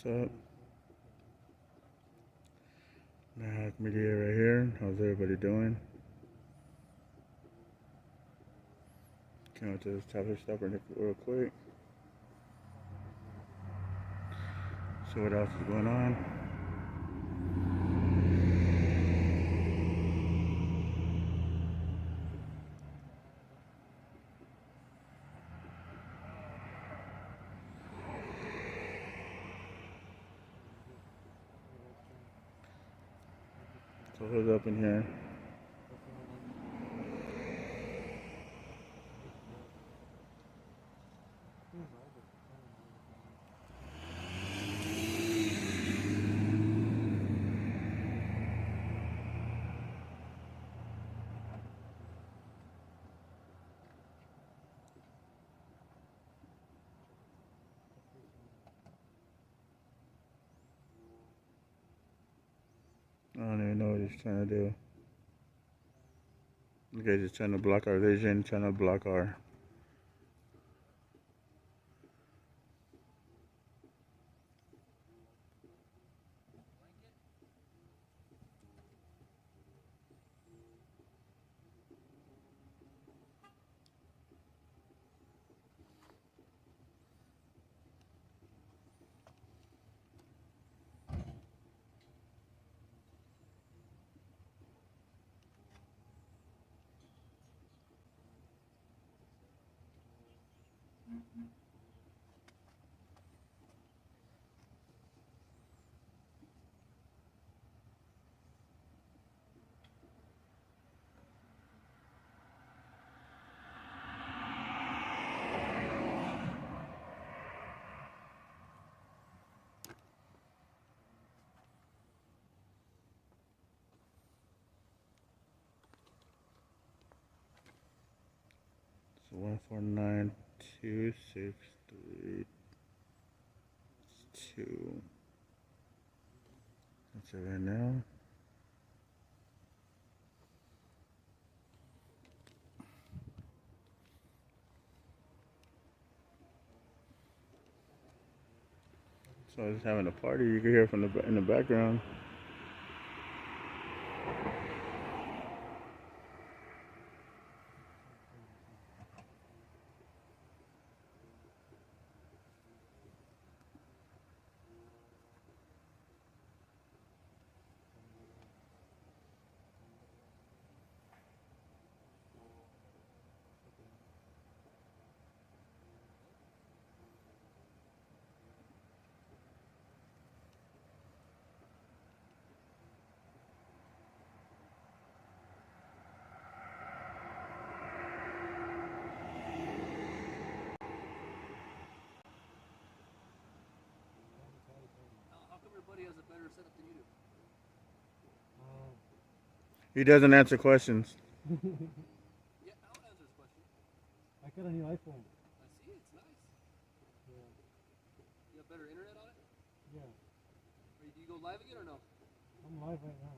What's up? Nahack Media right here. How's everybody doing? Came out to this traffic stop real quick. See what else is going on. So who's up in here? I don't even know what he's trying to do. You guys just trying to block our vision, trying to block our... So 1492632. That's it right now. So I was having a party. You can hear from in the background. Has a better setup than you do. He doesn't answer questions. Yeah, I'll answer this question. I got a new iPhone. I see, it's nice. Yeah. You have better internet on it? Yeah. Do you go live again or no? I'm live right now.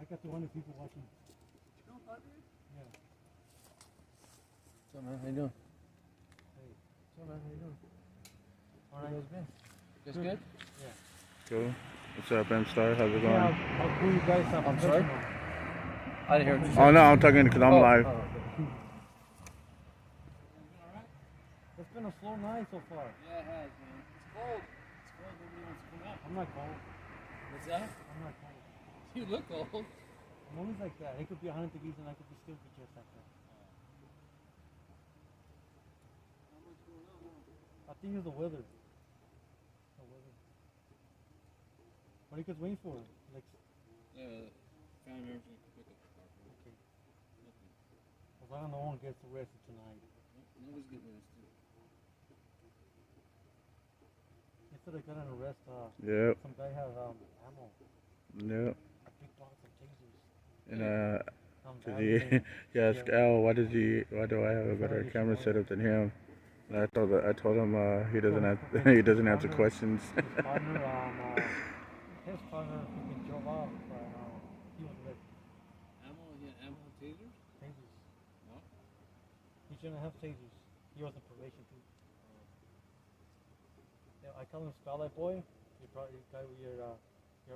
I got 200 people watching. 200? Yeah. What's up, man? How you doing? Hey. What's up, man? How you doing? All right. How you guys been? You guys good? Yeah. Cool. What's up, M-Star? How's it going? Yeah, I'll pull you guys up. I'm sorry? I didn't hear what you said. Oh, no, I'm talking because I'm live. Okay. It's been a slow night so far. Yeah, it has, man. It's cold. It's cold. Nobody wants to come out. I'm not cold. What's that? I'm not cold. You look cold. I'm always like that. It could be 100 degrees and I could be still be just like that. Not much going on, huh? I think it's the weather. The weather. What are you guys waiting for? Like, Family members going to pick up the car. okay. As long as no one gets arrested tonight. Nobody's getting arrested. Yesterday I got an arrest. Yep. Some guy has ammo. Yep. A big box of tasers. And Some he asked Al, why do I have a better camera setup than him? And I told him he doesn't answer questions. His partner, freaking drove off, but he was with Ammo? He had ammo and tasers? tasers. No. He shouldn't have tasers. He He was on probation too. Yeah, I call him Starlight Boy. You're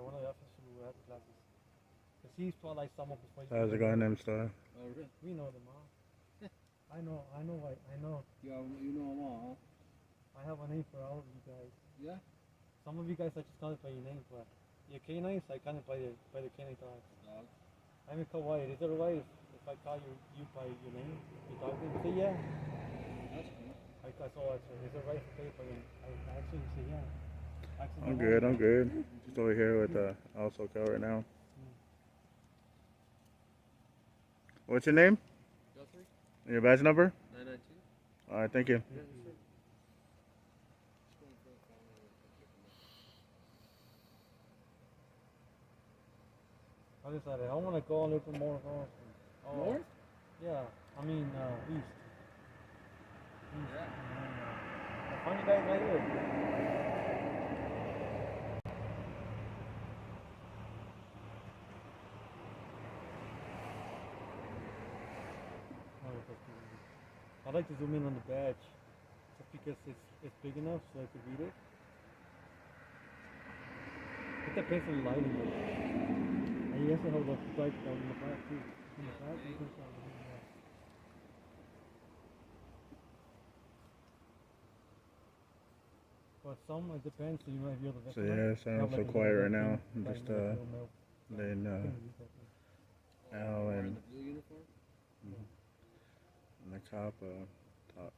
one of the officers who has the glasses. Cause he saw like someone before. How's it going, them Star? Oh, really? We know them all. I know. You know them all, I have a name for all of you guys. huh? Yeah? Some of you guys I just call it by your name, but your canines I call it by the canine dogs. Dog. I mean, call Wyatt. Is it alright if I call you by your name, your dog name? Say yeah. That's cool. I saw it. Is it right if I call you by your name? I actually say yeah. Actually, I'm good. I'm good. Just over here with also Cal right now. What's your name? Guthrie? And your badge number? 992? All right, thank you. Yeah, sure. I decided I want to go a little bit more north. North? Yeah, I mean east. Yeah. I find you guys right here. I'd like to zoom in on the badge, just because it's big enough so I could read it. It depends on the lighting. And you also have the light on the back too. In the back, you can see on the back. But some, it depends. So you might be able to. So yeah, sounds so quiet right now. I'm just letting Al and The blue uniform? the cop talk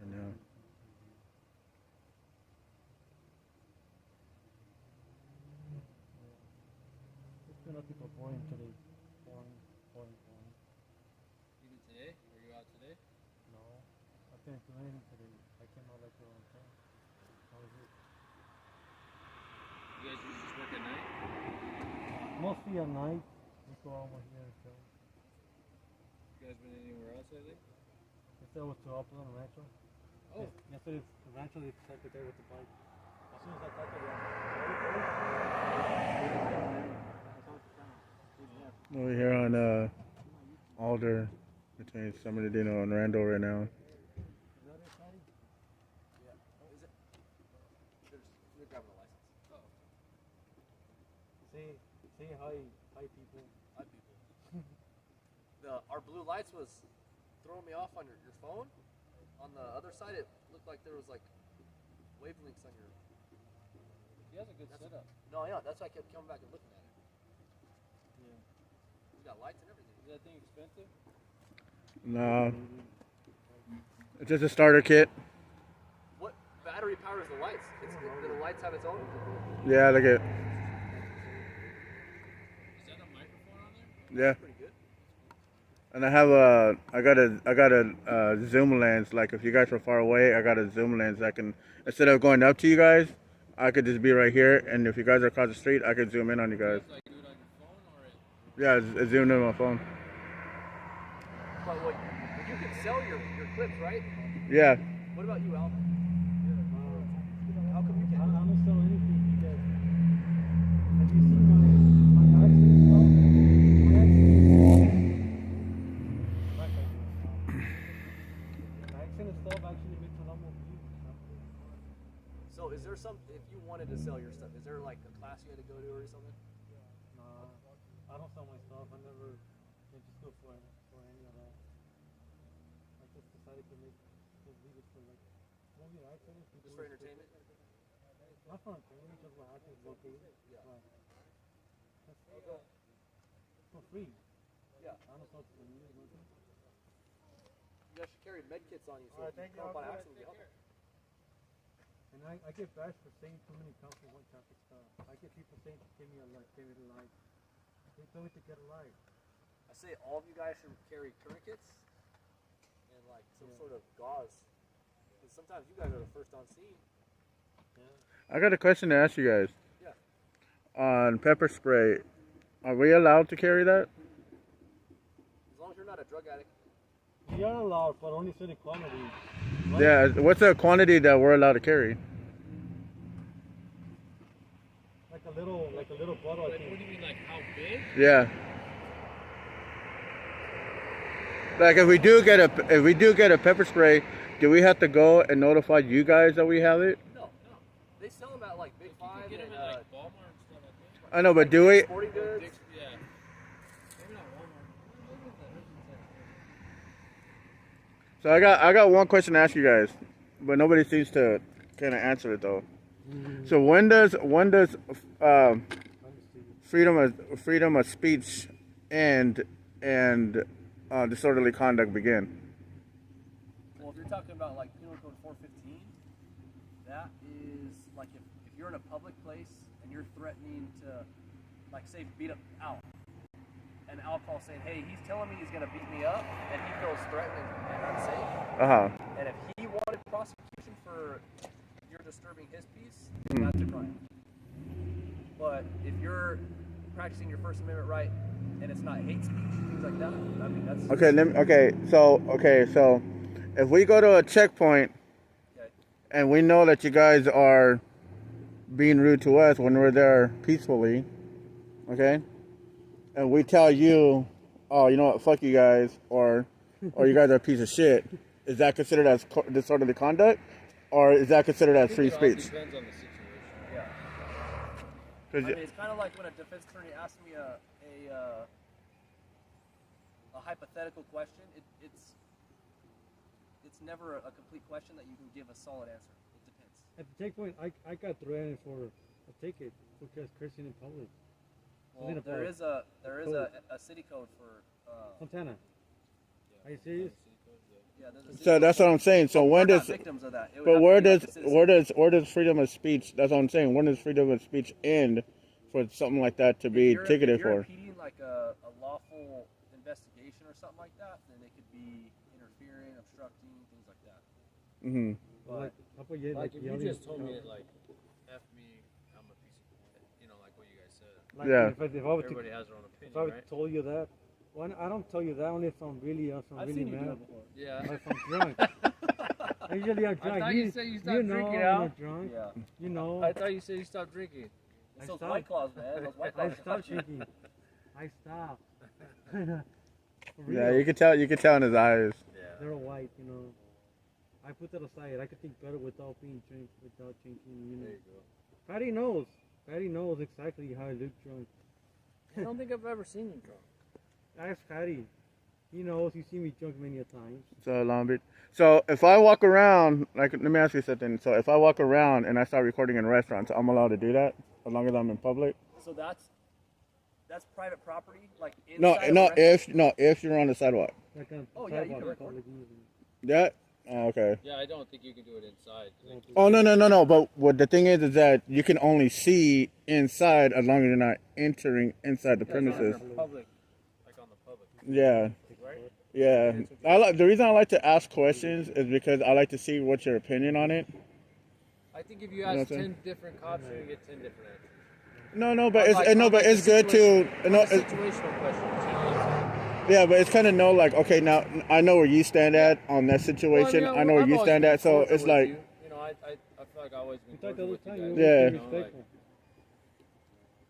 right now. It's been nothing but boring today. Boring. Even today? Were you out today? No, I didn't do anything today. I came out like around 10. How was it? You guys usually just work at night? Mostly at night. We go over here and film. You guys been anywhere else lately? Yesterday was to Upland and Rancho. Oh. Yesterday, the Rancho, they decided there with the bike. As soon as I got there, We're here on Alder between San Bernardino and Randall right now. Yeah. Oh, is it? You're grabbing a license. Oh. say hi people. Hi, people. Our blue lights was throwing me off on your phone. On the other side, it looked like there was like wavelengths on your. He has a good setup. No, yeah, that's why I kept coming back and looking at it. Yeah. You got lights and everything. Is that thing expensive? No, it's just a starter kit. What battery powers the lights? Do the lights have its own? Yeah, look at. Is that a microphone on there? Yeah. Pretty good. And I have I got a zoom lens. Like if you guys are far away, I got a zoom lens. I can, instead of going up to you guys, I could just be right here. And if you guys are across the street, I could zoom in on you guys. Like do it on your phone or it? Yeah, it's zoomed in on my phone. But you can sell your clips, right? Yeah. What about you, Alvin? How come you I can't? don't sell anything because have you seen my accent stuff? My accent stuff actually makes a lot more views. So is there if you wanted to sell your stuff, is there like a class you had to go to or something? Nah, I don't sell my stuff. I never went to school for any of that. I just decided to leave it for like movie actors. Just for entertainment? Not for entertainment, just for actors located. Yeah. Just for free. Yeah. I don't sell to the music. Nothing. You guys should carry med kits on you so Alright, if you thank you. come up on Alright, accident, you help. And I get bashed for saying too many company one traffic stop. I get people saying, give me a light, give me a light. They told me to get a light. I say all of you guys should carry tourniquets and like some sort of gauze. Because sometimes you guys are the first on scene. Yeah. I got a question to ask you guys. Yeah. On pepper spray, are we allowed to carry that? As long as you're not a drug addict. We are allowed, but only certain quantities. Right? Yeah. What's the quantity that we're allowed to carry? Like a little bottle. I Like, think. what do you mean, like how big? Yeah. Like if we do get a pepper spray, do we have to go and notify you guys that we have it? No, no. They sell them at like Big Five Get them and in like Walmart and stuff like that. I know, but do we? Sporting Goods. Yeah. Maybe not Walmart. Maybe the urgent section. So I got one question to ask you guys, but nobody seems to kind of answer it though. So when does freedom of speech and disorderly conduct begin? Well, if you're talking about like Penal Code 415, that is like if you're in a public place and you're threatening to, like, say, beat up Al, and Al calls saying, hey, he's telling me he's going to beat me up, and he feels threatened and unsafe, and if he wanted prosecution for you're disturbing his peace, that's a crime. But if you're practicing your First Amendment right and it's not hate speech, things like that, I mean, that's... Okay, so if we go to a checkpoint and we know that you guys are being rude to us when we're there peacefully, okay, and we tell you, oh, you know what, fuck you guys, or you guys are a piece of shit, is that considered as disorderly conduct, or is that considered as free speech? It depends on the situation. Yeah. I mean, it's kind of like when a defense attorney asks me a hypothetical question. It's never a complete question that you can give a solid answer. It depends. At the checkpoint, I got threatened for a ticket because cursing in public. Well, there is a city code for Montana. Are you serious? Yeah, there's a city So code. that's what I'm saying. So We're when not does victims of that. It would but have where to be like does a citizen. where does freedom of speech? That's what I'm saying. When does freedom of speech end for something like that to be If ticketed you're for? impeding like a lawful investigation or something like that, then it could be interfering, obstructing, things like that. Mm-hmm. Like, how about you, Like if you yelling, just told me like, F me, I'm a piece of, you know, like what you guys said. like, Yeah. if I were to, Everybody has their own if opinion, I right? told you that, well, I don't tell you that only if I'm really I've really seen you do mad. it before. Yeah. Or if I'm drunk. Usually I'm drunk. thought you said you stopped know drinking, when Al. I'm drunk. Yeah. You know. I thought you said you stopped drinking. It's I those stopped. White Claws, man. Those White I Claws. stopped drinking. I stopped. For Yeah, real. you can tell in his eyes. Yeah. They're white, you know. I put that aside. I could think better without drinking, you know. There you go. Patty knows. Patty knows exactly how I look drunk. I don't think I've ever seen you drunk. Ask Patty. He knows. He's seen me drunk many a times. So Long Beach. So if I walk around, like, let me ask you something. So if I walk around and I start recording in restaurants, I'm allowed to do that as long as I'm in public. So that's private property, like No, inside of a restaurant? if you're on the sidewalk. Like on Oh, yeah, you sidewalk, can record. public easy. That? Oh, okay. Yeah, I don't think you can do it inside. Like, Oh no. But what the thing is that you can only see inside as long as you're not entering inside the premises. public, like on the public, Yeah. right? Yeah. The reason I like to ask questions is because I like to see what's your opinion on it. I think if you know what I'm ask saying? 10 different cops, you get 10 different answers. No, but Like, it's good to no. Situational questions, you know what I'm saying? Yeah, but it's kind of like, okay, now I know where you stand at on that situation. Well, yeah, I know where I've you always stand been at, so cordial it's with like, you. You know, I feel like I've always We been talked the cordial other with time. you You guys. Yeah. were You know, like, respectful.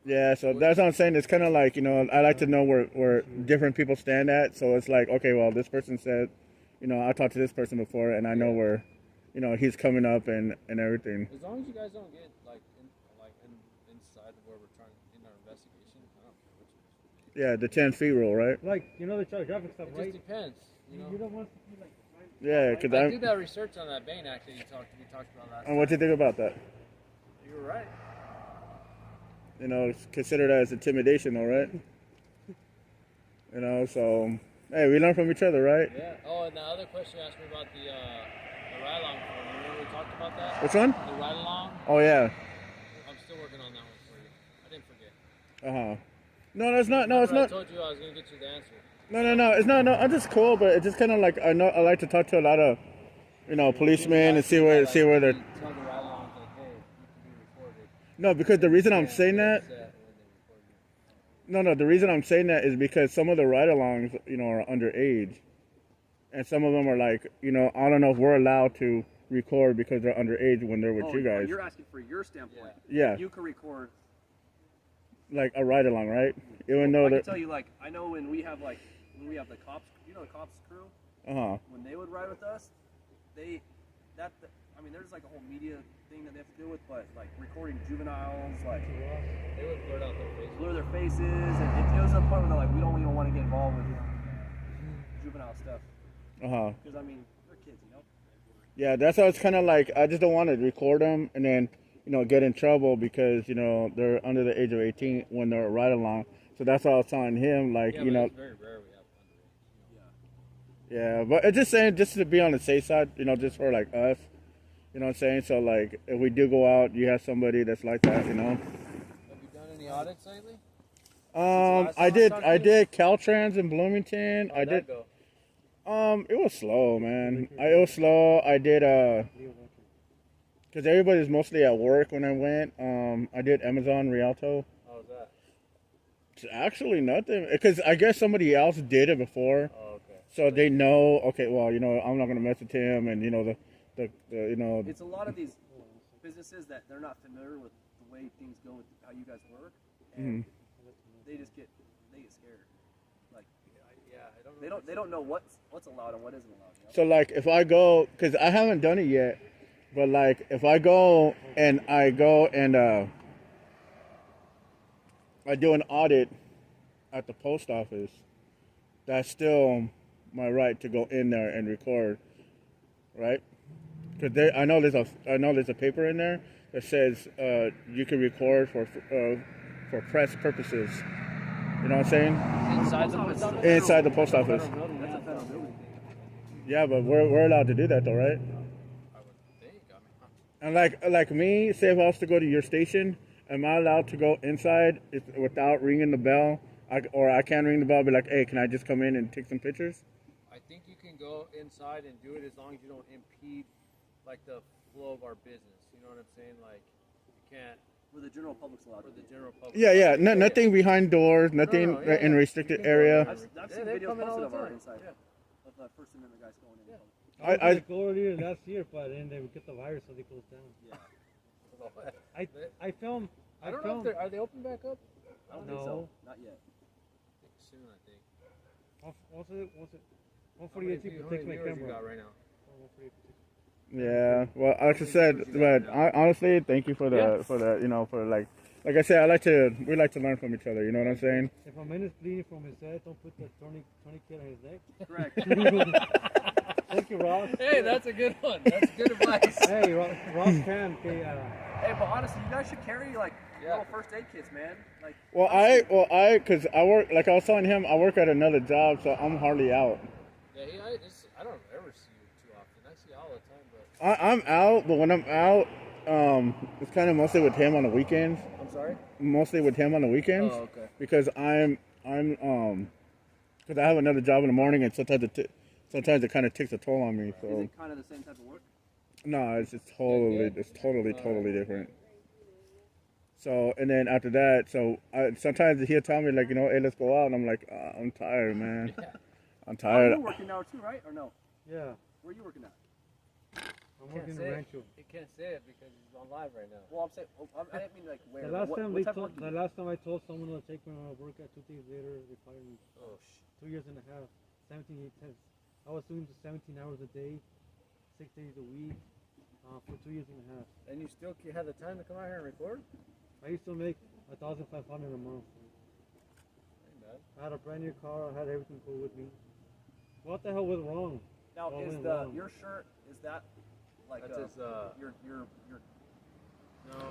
yeah. So that's what I'm saying. It's kind of like, I like to know where different people stand at. So it's like, okay, well, this person said, I talked to this person before, and I know where, he's coming up and everything. as long as you guys don't get inside of where we're trying in our investigation, I don't care what you guys do. Yeah, the 10 feet rule, right? Like, the traffic stuff, It right? just depends. You know, You don't want to be like. Yeah, because I did that research on that Bain actually. We talked about last. And what do you think about that? You were right. It's considered as intimidation, though, right? So hey, we learn from each other, right? Yeah. Oh, and the other question you asked me about the ride along form. Remember we talked about that? Which one? The ride along. Oh yeah. I'm still working on that one for you. I didn't forget. No, that's not. No, it's Remember not. I told you I was gonna get you the answer. No, it's not. No, I'm just cool, but it's just kind of like I like to talk to a lot of, policemen and see where they're. Tell the ride along like, hey, you can be recorded. No, because the reason I'm saying that. When they record you. No. The reason I'm saying that is because some of the ride-alongs, are underage, and some of them are like, I don't know if we're allowed to record because they're underage when they're with you guys. You're asking for your standpoint. Yeah. You can record. Like a ride-along, right? Even I though can they're. tell you, like, I know when we have like when we have the cops, you know, the cops crew, Uh-huh. when they would ride with us, I mean, there's like a whole media thing that they have to deal with, but like recording juveniles, like They would blur out their faces. blur their faces, and it was a point where they're like, we don't even want to get involved with juvenile stuff, Uh-huh. because I mean, they're kids, you know. Yeah, that's how it's kind of like, I just don't want to record them and then, you know, get in trouble because, you know, they're under the age of 18 when they're ride along. So that's why I was telling him, like, Yeah, you but know, it's very rare we have underage. yeah, but it's just saying, just to be on the safe side, you know, just for like us, you know what I'm saying? So, like, if we do go out, you have somebody that's like that, you know? Have you done any audits lately? I did Caltrans in Bloomington. I How'd did, that go? it was slow, man. It was slow. I did, because everybody's mostly at work when I went. I did Amazon Rialto. How was that? It's actually nothing, because I guess somebody else did it before. Oh, okay. So they know, okay, well, you know, I'm not going to mess with him, and, you know, the you know, It's a lot of these businesses that they're not familiar with the way things go with how you guys work, and they get scared. Like Yeah, I don't know. they don't know what's allowed and what isn't allowed. You know? so, like, if I go, because I haven't done it yet, but, like, if I go and I do an audit at the post office, that's still my right to go in there and record, right? Because I know there's a paper in there that says you can record for press purposes. You know what I'm saying? Inside the post office. That's a federal building. Yeah, but we're allowed to do that though, right? I would think. I mean, And like me, say if I was to go to your station, am I allowed to go inside without ringing the bell? Or I can ring the bell, be like, hey, can I just come in and take some pictures? I think you can go inside and do it as long as you don't impede like the flow of our business. You know what I'm saying? Like you can't Where the general public's allowed. for to the do it. general public. Yeah. Nothing behind doors, nothing yeah, in yeah. restricted You can go area. in. I've Yeah, seen they videos come in all posted the of our time. inside Yeah. of the First Amendment guys going in. I I go earlier last year, but then they would get the virus, so they closed down. Yeah. I filmed. I don't know if they're, are they open back up? I don't think so. Not yet. Soon, I think. What's it? How 148 many people take my viewers you camera. got right now? 148 people. Yeah, well, like I said, but honestly, thank you for the you know, for like I said, we like to learn from each other. You know what I'm saying? If a man is bleeding from his head, don't put the tourniquet on his neck. Correct. Thank you, Ross. Hey, that's a good one. That's good advice. Hey, Ross can. Okay, Hey, but honestly, you guys should carry like Yeah. little first aid kits, man. Like. Because I work, like I was telling him, I work at another job, so I'm hardly out. Yeah, I don't ever see you too often. I see you all the time, but I'm out, but when I'm out, it's kind of mostly with him on the weekends. I'm sorry. Mostly with him on the weekends. Oh, okay. Because because I have another job in the morning, and sometimes it kind of takes a toll on me. Is So it kind of the same type of work? no, it's totally different. So and then after that, sometimes he'll tell me like, you know, hey, let's go out, and I'm like, I'm tired, man. I'm tired. You're working now too, right? Or no? Yeah, Where are you working at? I'm working in Rancho. he can't say it because he's on live right now. Well, I'm saying, I didn't mean like where. The last what, time what type of work the last time I told someone to take me on work at 2 days later, they fired me. Oh, 2 years and a half, 17 tests. I was doing 17 hours a day, 6 days a week, for 2 years and a half. And you still have the time to come out here and record? I used to make 1,500 a month. Ain't bad. I had a brand new car. I had everything cool with me. What the hell was wrong? Now, What is went the wrong? your shirt is that like That's his, your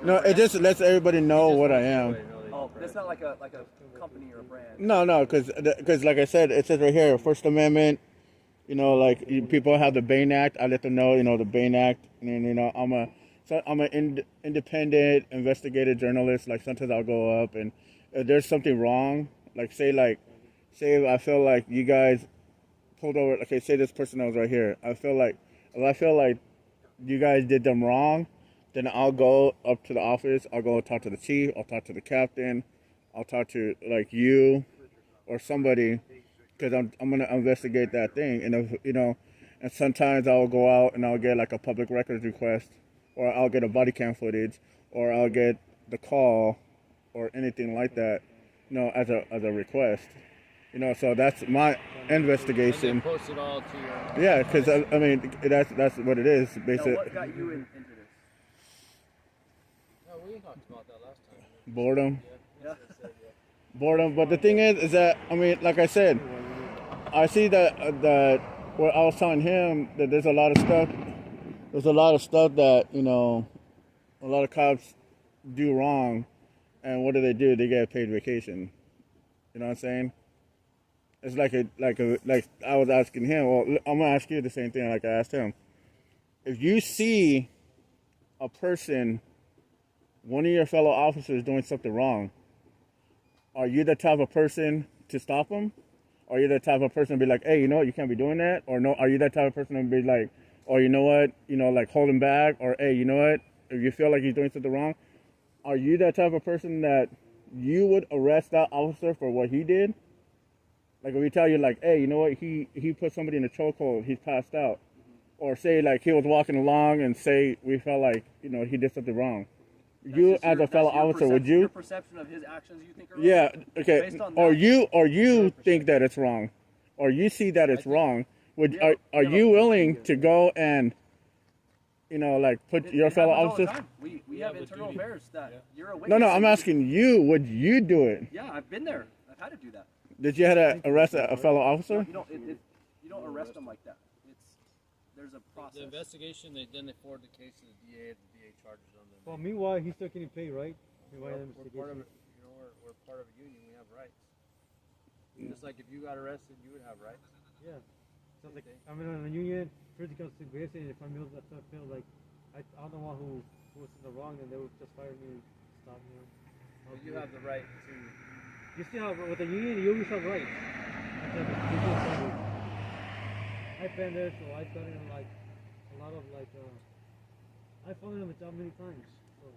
No, it just lets everybody know what I am. oh, it's not like a company or a brand. No, because like I said, it says right here, First Amendment. You know, like people have the Bain Act. I let them know, you know, the Bain Act. And you know, I'm an independent investigative journalist. Like sometimes I'll go up and if there's something wrong, say if I feel like you guys pulled over. Okay, say this person that was right here. If I feel like you guys did them wrong, then I'll go up to the office. I'll go talk to the chief. I'll talk to the captain. I'll talk to like you or somebody because I'm gonna investigate that thing. And if, you know, and sometimes I'll go out and I'll get like a public records request, or I'll get a body cam footage, or I'll get the call, or anything like that. You know, as a request. You know, so that's my And investigation. then post it all to your. Yeah, because I mean that's what it is, Now, basically. what got you into this? No, we talked about that last time. Boredom. Yeah. Boredom. But the thing is that I mean, like I said, I see that what I was telling him that there's a lot of stuff. There's a lot of stuff that you know, a lot of cops do wrong, and what do? They get a paid vacation. You know what I'm saying? It's like I was asking him. Well, I'm gonna ask you the same thing like I asked him. If you see a person, one of your fellow officers doing something wrong, are you the type of person to stop them? Or are you the type of person to be like, hey, you know what, you can't be doing that? Or no, are you that type of person to be like, or you know what, like hold him back? Or hey, you know what, if you feel like he's doing something wrong, are you that type of person that you would arrest that officer for what he did? Like if we tell you like, hey, you know what, he put somebody in a chokehold, he's passed out. Or say like he was walking along and say we felt like, he did something wrong. You as a fellow officer, would you? Your perception of his actions, you think are wrong? Yeah, okay. Based on Or that, you think that it's wrong. Or you see that it's wrong. Yeah, Are yeah, you but- willing to go and like put It- your it fellow happens all the officers? time. We have internal duty. affairs that you're a witness. No, I'm and asking you, would you do it? Yeah, I've been there. I've had to do that. Did you have to arrest a fellow officer? You don't arrest them like that. There's a process. The investigation, then they forward the case to the DA, and the DA charges on them. Well, meanwhile, he's still getting paid, right? Meanwhile, We're the part of investigation. it. We're part of a union. We have rights. Just like if you got arrested, you would have rights. Yeah. So it's like, I'm in a union, first it comes to grace, and if I feel like I'm the one who was in the wrong, then they would just fire me and stop me. But you have the right to. You still have, with the union, you always have rights. I've been there, so I've done it in like a lot of like, I've fallen on the job many times. So,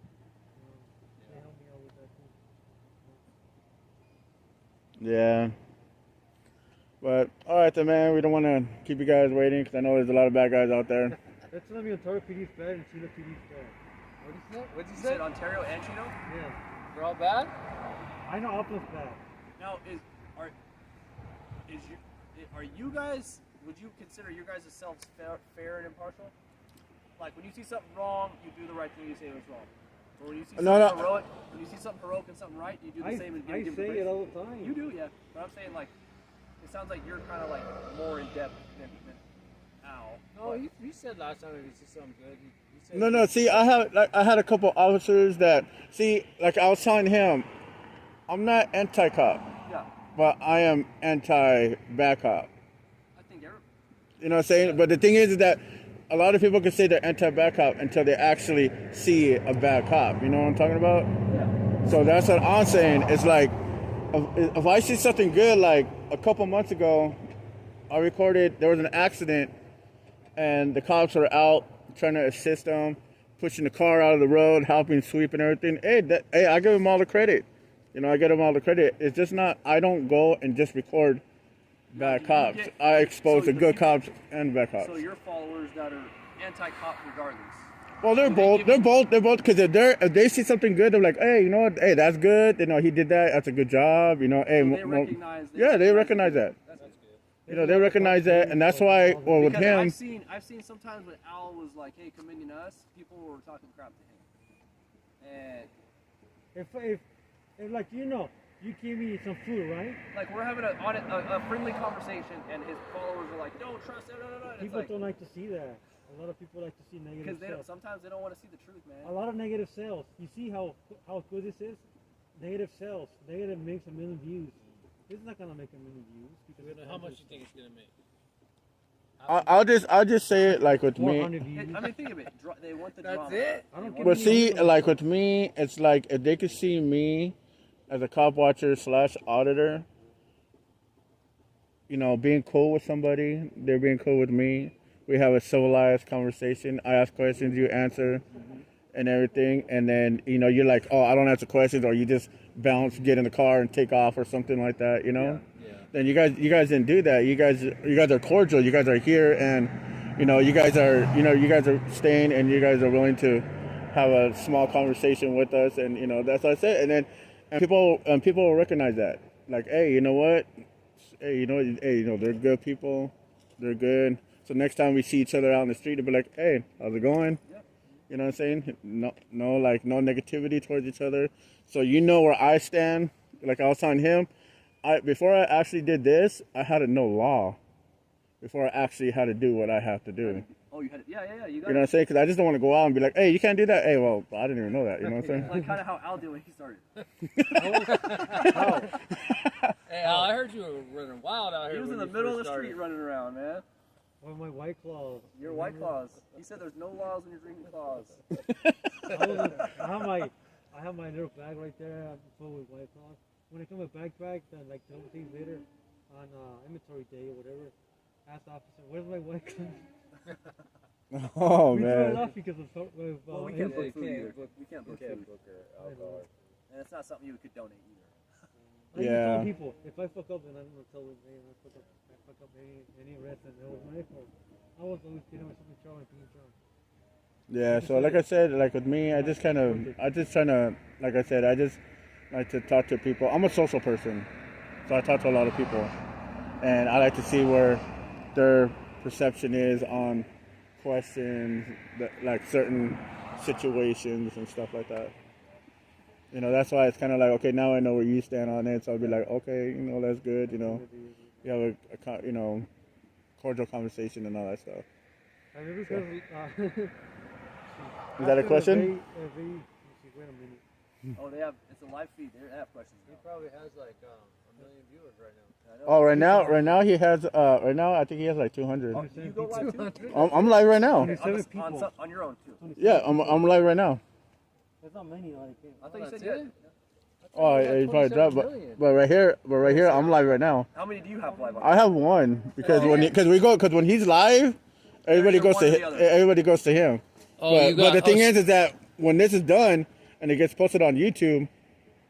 they help me out with that too. Yeah. But all right, then, man. We don't want to keep you guys waiting because I know there's a lot of bad guys out there. That's telling me Ontario PD's bad and Chino PD's bad. What'd you You say? said Ontario and Chino? Yeah. They're all bad? I know Upland's bad. Now, are you guys? Would you consider your guys' selves fair and impartial? Like when you see something wrong, you do the right thing. You say it was wrong. Or when you see something heroic, when you see something heroic and something right, you do the same and give I give say praise. it all the time. You do, yeah. But I'm saying like, it sounds like you're kind of like more in depth than Al. No, he said last time if he see something good, he said. No. See, I had a couple officers that like I was telling him, I'm not anti-cop, Yeah, but I am anti-bad cop. I think every, You know what I'm saying? But the thing is that a lot of people can say they're anti-bad cop until they actually see a bad cop. You know what I'm talking about? yeah. So that's what I'm saying. It's like, if I see something good, like a couple months ago, I recorded, there was an accident and the cops were out trying to assist them, pushing the car out of the road, helping sweep and everything. Hey, I give them all the credit. I give them all the credit. It's just not, I don't go and just record bad cops. I expose the good cops and bad cops. So your followers that are anti-cop regardless. Well, they're both, because if they see something good, they're like, hey, you know what? Hey, that's good. He did that. That's a good job. Hey, They recognize. they recognize that. That's good. They recognize that, and that's why, or with Because him, I've seen sometimes when Al was like, "Hey, commending us," people were talking crap to him, and If like you give me some food, right? like we're having a friendly conversation, and his followers are like, "Don't trust it." It's People like, don't like to see that. A lot of people like to see negative because sales. sometimes they don't want to see the truth, man. A lot of negative sales. You see how good this is? Negative sales. Negative makes 1 million views. This is not gonna make 1 million views because How much do you think it's gonna make? I'll just say it like with me. 400 views. I mean, think of it. They want the That's drama. it? I don't care. But see, like with me, it's like if they could see me as a cop watcher / auditor, being cool with somebody, they're being cool with me. We have a civilized conversation. I ask questions, you answer, and everything. And then, you're like, oh, I don't answer questions, or you just bounce, get in the car, and take off, or something like that. Yeah. Then you guys didn't do that. You guys are cordial. You guys are here, and you guys are staying, and you guys are willing to have a small conversation with us, and that's what I said. And people will recognize that. Like, hey, you know what? hey, they're good people. They're good. So next time we see each other out in the street, they'll be like, hey, how's it going? Yeah. You know what I'm saying? No, like no negativity towards each other. So you know where I stand. Like I was telling him, before I actually did this, I had to know law. Before I actually had to do what I have to do. Oh, you had it. Yeah. You got You know what I'm saying? Because I just don't want to go out and be like, hey, you can't do that. Hey, well, I didn't even know that. You know what I'm saying? Like kind of how Al did when he started. Hey, Al, I heard you were running wild out here. He was in when the you middle of the first started. street running around, man. Or my White Claws. Your White Claws. He said there's no laws when you're drinking claws. I have my little bag right there. I'm full with White Claws. When I come with backpack, then like 2 days later, on inventory day or whatever, ask the officer, "Where's my White Claws?" Oh, We throw it man. off because of Well, we can't book food can't either. book- We can't You book can't food. book her alcohol. And it's not something you could donate either. I just Yeah. tell people, if I fuck up, then I'm gonna tell them, hey, I fuck up any arrest, and it was my fault. I was always getting myself in trouble and being drunk. Yeah, so like I said, like with me, I just trying to, like I said, I just like to talk to people. I'm a social person, so I talk to a lot of people. And I like to see where their perception is on questions, like certain situations and stuff like that. You know, that's why it's kind of like, okay, now I know where you stand on it, so I'll be like, okay, that's good, you have a cordial conversation and all that stuff. I mean, because Is that a question? Wait a minute. Oh, it's a live feed. They have questions. He probably has like 1 million viewers right now. I know. Oh, right now he has, I think he has like 200. Oh, you go live too? I'm live right now. 27 people. On your own too. Yeah, I'm live right now. That's not many, like. I thought you said That's you had. it? Oh, yeah, he probably dropped, but right here, I'm live right now. How many do you have live on? I have one because when he's live, everybody You're goes one or the to other. everybody goes to him. Oh, But the thing is that when this is done and it gets posted on YouTube,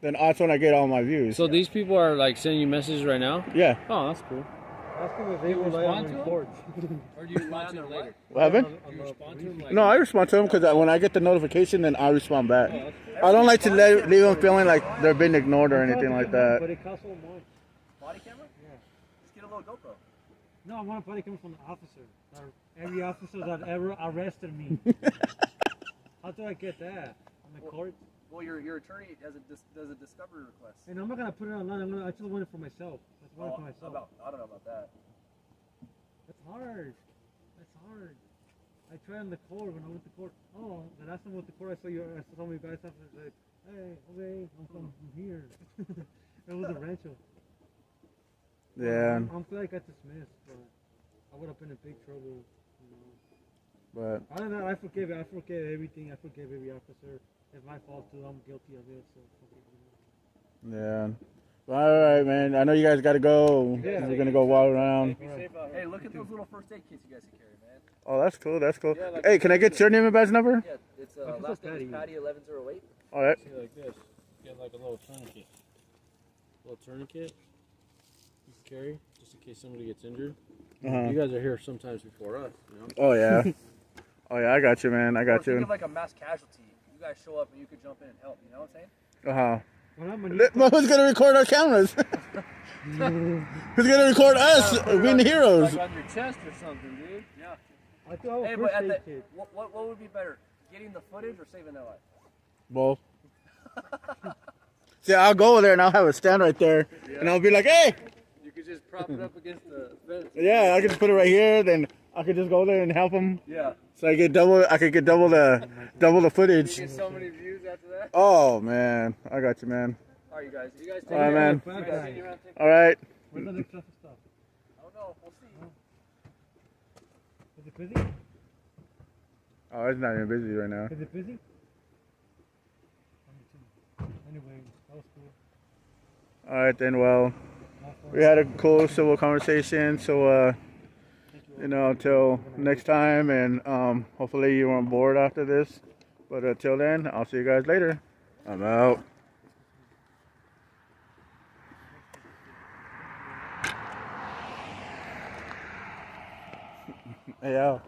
then that's when I get all my views. So these people are like sending you messages right now? Yeah. Oh, that's cool. That's because they You rely on respond to 'em? reports. Or do you respond to them later? What happened? Do you respond to them like? No, I respond to them because when I get the notification, then I respond back. I don't like to leave them feeling like they're being ignored or anything like But that. it costs so much. Body camera? Yeah. Just get a little GoPro. No, I want a body camera from the officer. Every officer that ever arrested me. How do I get that? On the court? Well, your attorney does a discovery request. And I'm not gonna put it online. I just want it for myself. I just want it for myself. I don't know about that. That's hard. That's hard. I tried on the court when I went to court. Oh, the last time I went to court, I saw some of you guys after like, hey, okay, I'm from here. It was a rancho. Yeah, I'm glad I got dismissed, but I would have been in big trouble. but Other than that, I forgive it. I forgive everything. I forgive every officer. It's my fault too. I'm guilty of it. So forgive me. yeah. All right, man. I know you guys got to go. Yeah. We're gonna go walk around. Hey, look at those little first aid kits you guys can carry, man. Oh, that's cool. That's cool. Yeah, like- Hey, can I get your name and badge number? Yeah, it's Officer last name Patty. is Patty 1108. All right. See like this. Get like a little tourniquet. Little tourniquet. You can carry just in case somebody gets injured. Uh-huh. You guys are here sometimes before us, you know. Oh yeah. Oh yeah. I got you, man. I Or got think you. of like a mass casualty. You guys show up and you could jump in and help. You know what I'm saying? Uh huh. When I'm on But who's gonna record our cameras? Who's gonna record us being the heroes? Like on your chest or something, dude. Yeah. I do have a Hey, but first at aid the, kit. what would be better, getting the footage or saving their life? Both. See, I'll go over there and I'll have a stand right there, and I'll be like, "Hey, You could just prop it up against the fence. yeah, I can just put it right here. Then I could just go there and help them. Yeah. So I could get double the footage. You get so many views after that. Oh man, I got you, man. All right, you guys. You guys take All right, care. man. Bad You guys guy. hang around, take All right. Where's the next stuff? I don't know. We'll see. Is it busy? Oh, it's not even busy right now. Is it busy? Anyway, that was cool. All right then. Well, we had a cool civil conversation. So until next time, and hopefully you're on board after this. But until then, I'll see you guys later. I'm out. Hey, Al.